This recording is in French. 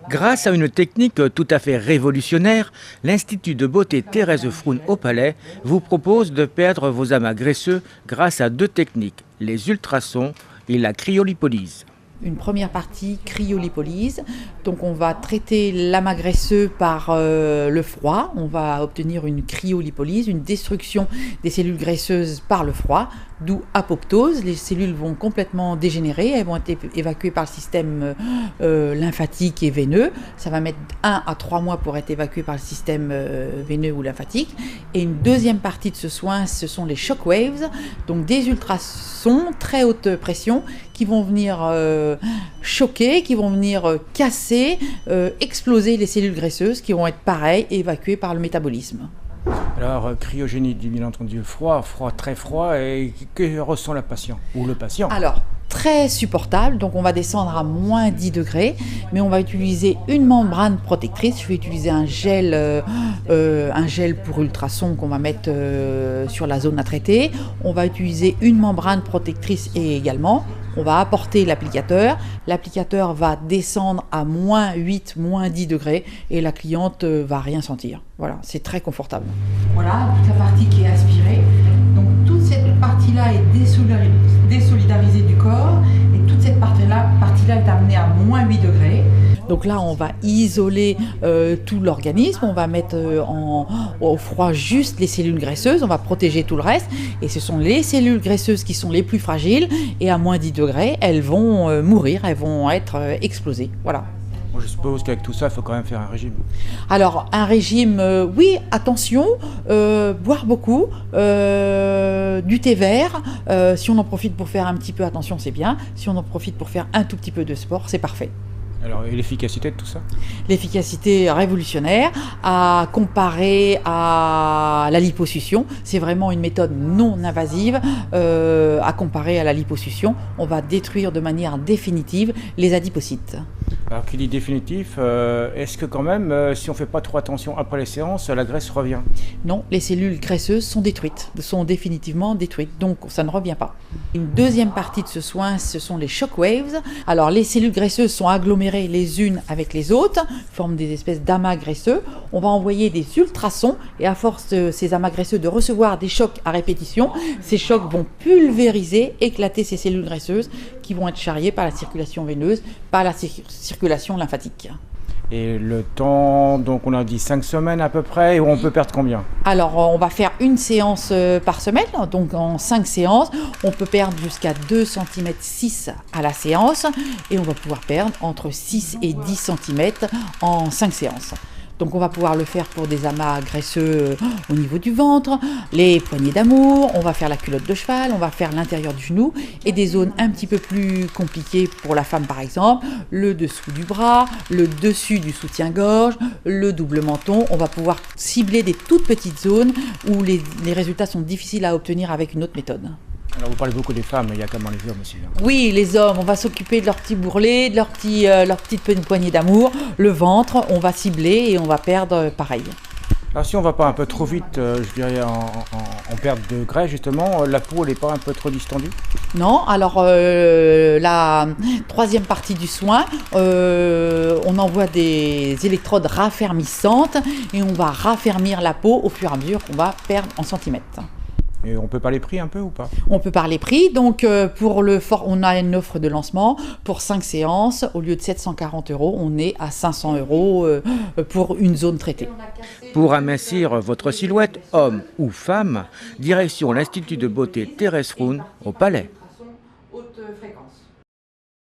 Grâce à une technique tout à fait révolutionnaire, l'Institut de beauté Thérèse Froun au Palais vous propose de perdre vos amas graisseux grâce à deux techniques, les ultrasons et la cryolipolyse. Une première partie, cryolipolyse. Donc on va traiter l'amas graisseux par le froid. On va obtenir une cryolipolyse, une destruction des cellules graisseuses par le froid, d'où apoptose. Les cellules vont complètement dégénérer, elles vont être évacuées par le système lymphatique et veineux. Ça va mettre 1 à 3 mois pour être évacué par le système veineux ou lymphatique. Et une deuxième partie de ce soin, ce sont les shockwaves, donc des ultrasons très haute pression qui vont venir choquer, qui vont venir casser, exploser les cellules graisseuses qui vont être pareilles évacuées par le métabolisme. Alors, cryogénie dit bien entendu froid, très froid, et que ressent la patiente ou le patient? Alors, très supportable, donc on va descendre à moins 10 degrés, mais on va utiliser une membrane protectrice. Je vais utiliser un gel pour ultrasons qu'on va mettre sur la zone à traiter. On va utiliser une membrane protectrice et également, on va apporter l'applicateur. L'applicateur va descendre à moins 8, moins 10 degrés et la cliente va rien sentir. Voilà, c'est très confortable. Voilà, toute la partie qui est aspirée. Donc toute cette partie-là est désolidarisée du corps et toute cette partie-là est amenée à moins 8 degrés. Donc là, on va isoler tout l'organisme, on va mettre au froid juste les cellules graisseuses, on va protéger tout le reste. Et ce sont les cellules graisseuses qui sont les plus fragiles et à moins 10 degrés, elles vont mourir, elles vont être explosées. Voilà. Je suppose qu'avec tout ça, il faut quand même faire un régime. Alors, un régime, oui, attention, boire beaucoup, du thé vert. Si on en profite pour faire un petit peu attention, c'est bien. Si on en profite pour faire un tout petit peu de sport, c'est parfait. Alors, et l'efficacité de tout ça? L'efficacité révolutionnaire à comparer à la liposuction. C'est vraiment une méthode non invasive à comparer à la liposuction. On va détruire de manière définitive les adipocytes. Alors qu'il dit définitif, est-ce que quand même, si on ne fait pas trop attention après les séances, la graisse revient? Non, les cellules graisseuses sont détruites, sont définitivement détruites, donc ça ne revient pas. Une deuxième partie de ce soin, ce sont les shockwaves. Alors les cellules graisseuses sont agglomérées les unes avec les autres, forment des espèces d'amas graisseux. On va envoyer des ultrasons et à force de ces amas graisseux de recevoir des chocs à répétition, ces chocs vont pulvériser, éclater ces cellules graisseuses qui vont être charriées par la circulation veineuse, par la circulation lymphatique. Et le temps, donc on a dit 5 semaines à peu près, et on peut perdre combien? Alors on va faire une séance par semaine, donc en 5 séances, on peut perdre jusqu'à 2 cm 6 à la séance, et on va pouvoir perdre entre 6 et 10 cm en 5 séances. Donc on va pouvoir le faire pour des amas graisseux au niveau du ventre, les poignées d'amour, on va faire la culotte de cheval, on va faire l'intérieur du genou et des zones un petit peu plus compliquées pour la femme par exemple, le dessous du bras, le dessus du soutien-gorge, le double menton. On va pouvoir cibler des toutes petites zones où les résultats sont difficiles à obtenir avec une autre méthode. Alors vous parlez beaucoup des femmes, mais il y a quand même les hommes aussi. Oui, les hommes, on va s'occuper de leurs petits bourrelets, de leur petite poignée d'amour, le ventre, on va cibler et on va perdre pareil. Alors si on ne va pas un peu trop vite, je dirais en perte de graisse justement, la peau elle n'est pas un peu trop distendue? Non, alors la troisième partie du soin, on envoie des électrodes raffermissantes et on va raffermir la peau au fur et à mesure qu'on va perdre en centimètres. Et on peut parler prix un peu ou pas? On peut parler prix, donc on a une offre de lancement pour 5 séances, au lieu de 740 €, on est à 500 € pour une zone traitée. Pour amincir votre silhouette, homme ou femme, direction l'Institut de beauté Thérèse Froun au Palais.